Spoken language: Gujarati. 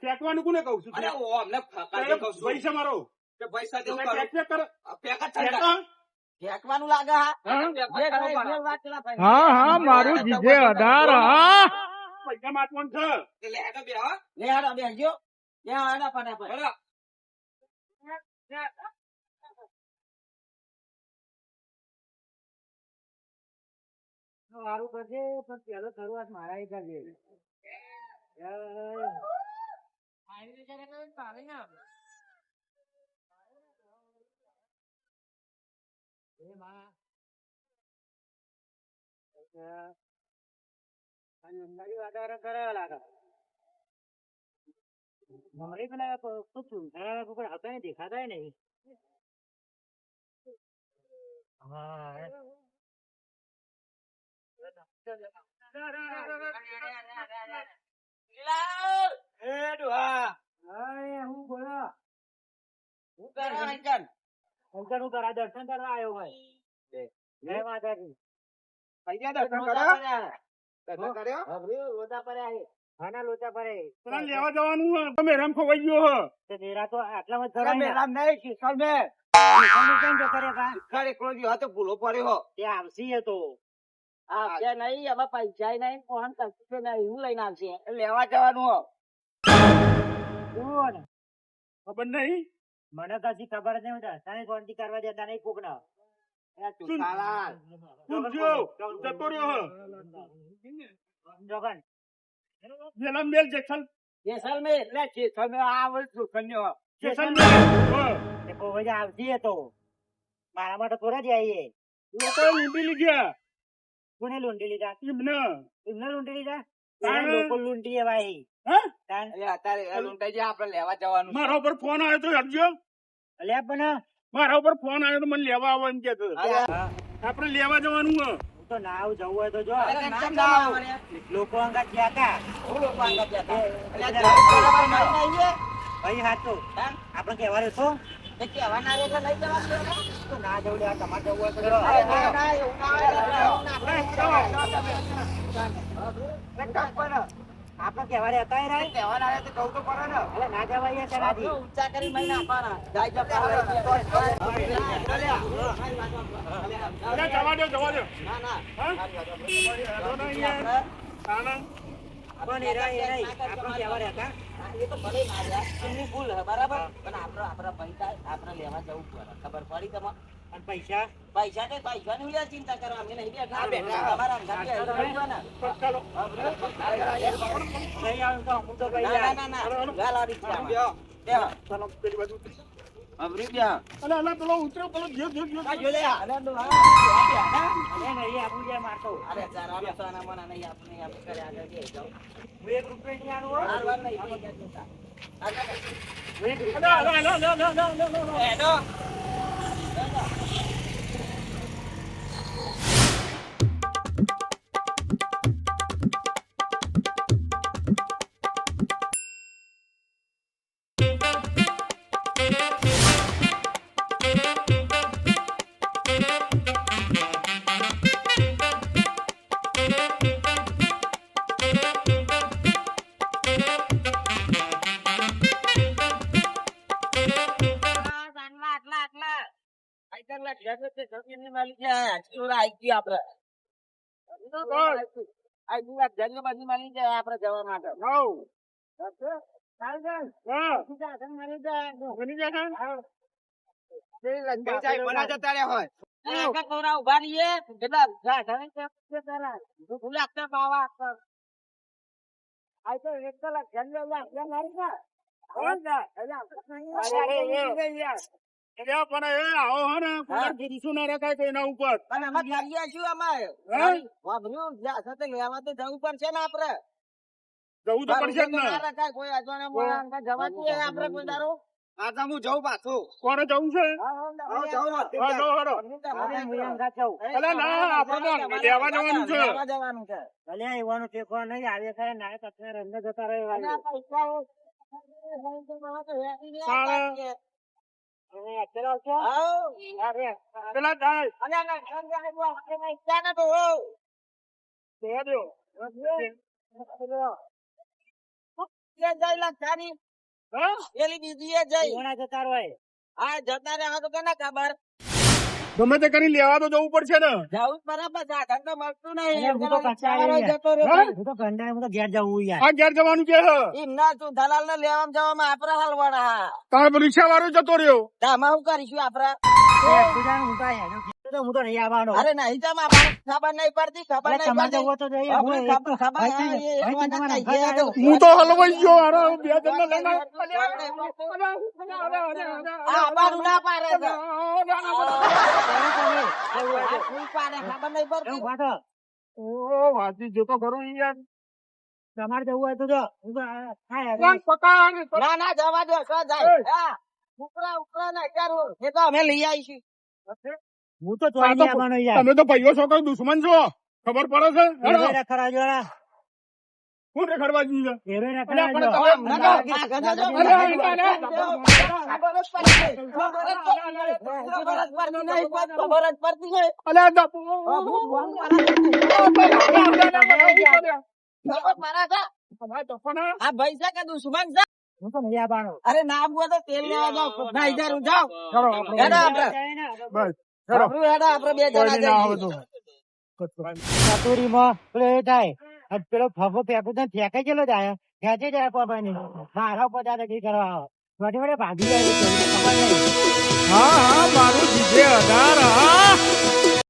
ફેંકવાનું કોને કઉ છું? પૈસા મારો પૈસા ફેંકવાનું લાગે. હા મારું જીજે 18. હા પૈસા માગવાનું છે. બેસજો ફટાફટ. સારું કરજે પણ પેલો શરૂઆત મારા કરજે. વાતાવરણ કરાવવા લાગે. મમરી પેલા હતા ને દેખાતા નહીં. દર્શન કરવા આવ્યો હોય. જય માતાજી. લોચા પડે લેવા જવાનું તમે રમ ખોવાઈ ગયો તો આટલામાં ભૂલો પડ્યો આવશે તો નહીં હવે પૈસા નહીં ફોન કરશે નહીં. હું લઈને આવશે લેવા જવાનું. ખબર નહીં મને કશી ખબર જ નહીં. દર્શન શાંતિ કરવા દેતા નહીં કોક ના. આવશે તો મારા માટે થોડા જ આવીએ. લૂંટી લીધા. કોને લૂંટી લીધા? એમને લૂંટી લીધા. લોકો લૂંટી ભાઈ. અત્યારે લૂંટાઈ આપડે લેવા જવાનું. મારા ઉપર ફોન આવ્યો તો હટજો. અલ્યા પણ મારા ઉપર ફોન આવ્યો તો મને લેવા આવો એમ કે આપડે લેવા જવાનું. હું તો ના આવું જવું હોય તો જો લોકો અંગા ગયા હતા. ભાઈ હાચો આપડે કેવા રહેશો કેવા ના રે લઈ જવા ના જવું તમારે જવું હોય આપડે કેવા રહેતા કહેવા ના તો કહું તો પડે ને. ના જવાય ઊંચા કરી મહિને આપવાના. જવા દો ના ના એ તો ભલે ના રહ્યા એમની ભૂલ હે બરાબર. પણ આપડે પૈસા આપડે લેવા જવું પડે. ખબર પડી તમે? પૈસા ની ચિંતા કરવા અમે નહીં બેઠા. તમારા આપડે જવા માટે ઉભા રહીએ કેટલા બાવા ના રખાય તો એના ઉપર લેવા તો જવું પડશે ને આપડે. જવું તો પડશે જ ને. કોઈ અજવાણા જવાતું આપડે કોઈ દારો. હું જઉં પાછું. કોને જવું છે? લેવા જવાનું છે. એવાનું ટેકો નહીં આવે ના અંદર જતા રહે. પેલા જાય જવા દ્યો. હા? કોના જતા રહે? ગમે તે કરી લેવા તો જવું પડશે ને. એટલે હું તો કંટાળી યાર. હા? હું તો કંટાળી, હું તો ઘેર જવું યાર. આ ઘેર જવાનું કે હ દલાલ ને લેવામાં જવામાં આપડે હાલવાના તારે રિક્ષા વાળો જતો રહ્યો. આમાં શું કરીશું આપડે હું તો અહીંયા. હું તો નહીં આવવાનો. અરે નહીં જમા આપણને ખબર નહીં પડતી ખબર અરે નહીં તમારે પડતી જવું હોય તો જઈએ. આપણે હું ખબર ખબર ભાઈ હા, છે ને, એ ભાઈ વાત તમારા કઈ ઘર છે. આવ્યો. હું તો હલવાઈ ગયો. અરે બે જણને લઈને આ અમારું ના પાડે છે તમે. આ ફૂલ પાડે ખબર નહીં પડતી એવું વાંધો. ઓ વાંચી જતો ખરો યાર. તમારે જવું હોય તો જો. હું તો હા યાર. કોણ પકડ? ના ના જવા દો તો જાય હા ઉપરા ઉપરા ના કરું એ તો અમે લઈ આવીશું હું તો ચોઈ નહીં આવવાનો યાર. તમે તો ભાઈઓ છો કે દુશ્મન છો ખબર પડે છે. એરોય રખડા જોડા. શું રેખડવા જઈએ છે? એરોય અરે રખડા આપણે જો. તમે- ખબર જ પડતી હોય અલ્યા બાપુ. આ ભાઈ છે કે દુશ્મન છે હું તો નહીં આવવાનો. અરે ના આપવું તો તેલ લેવા જાઓ ના ઇધર હું જાઓ ચલો આપણે. હેડો આપણે બસ ચલો. આપણું હેડો આપણે બે જણા કોઈ ના આવે જઈશું તો. કટોરીમાં પેલો એ થાય. અને પેલો ફગો ફેંકું તો ફેંકાઈ ગયેલો જાય. ખેંચી જાય પોપાને. મારા પચાસ ટકી કરવા આવે. વડે વડે ભાગી જાય. ખબર નહીં. હા હા મારું જીજે 18